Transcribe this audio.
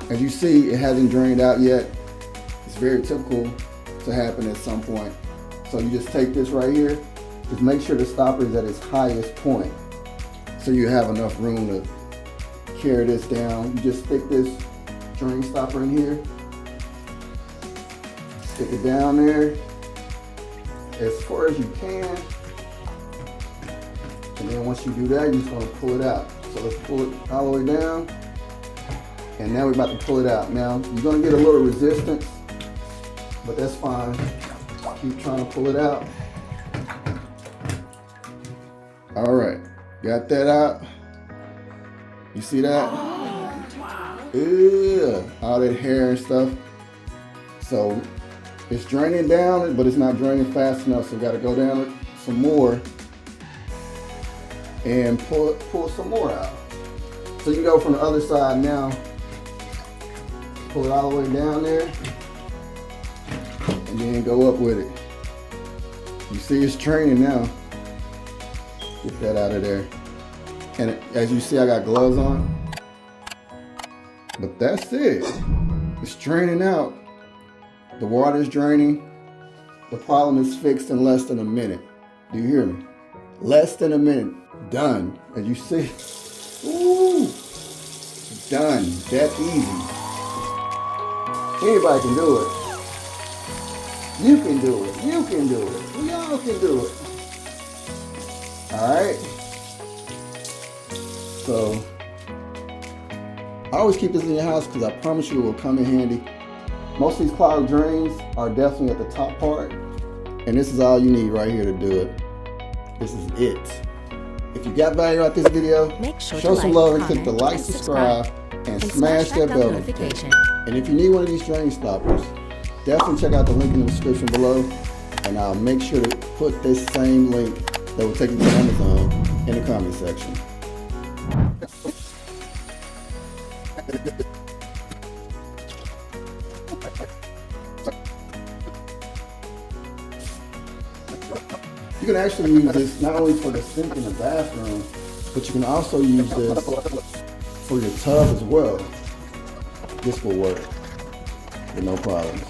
As you see, it hasn't drained out yet. It's very typical to happen at some point. So you just take this right here, just make sure the stopper is at its highest point, so you have enough room to carry this down. You just stick this drain stopper in here, stick it down there as far as you can, and then once you do that, you're just going to pull it out. So let's pull it all the way down, and now we're about to pull it out. Now you're going to get a little resistance, but that's fine. Keep trying to pull it out. All right, got that out. You see that? Yeah, all that hair and stuff. So it's draining down, but it's not draining fast enough. So we got to go down some more and pull some more out. So you go from the other side now. Pull it all the way down there, and then go up with it. You see it's draining now. Get that out of there. And as you see, I got gloves on. But that's it. It's draining out. The water is draining. The problem is fixed in less than a minute. Do you hear me? Less than a minute. Done. As you see. Ooh. Done. That easy. Anybody can do it. You can do it. You can do it. We all can do it. Alright. So I always keep this in your house because I promise you it will come in handy. Most of these clogged drains are definitely at the top part, and this is all you need right here to do it. This is it. If you got value out this video, show some love and click the like, subscribe, and smash that bell notification. And if you need one of these drain stoppers, definitely check out the link in the description below, and I'll make sure to put this same link that will take you to Amazon in the comment section. You can actually use this not only for the sink in the bathroom, but you can also use this for your tub as well. This will work with no problems.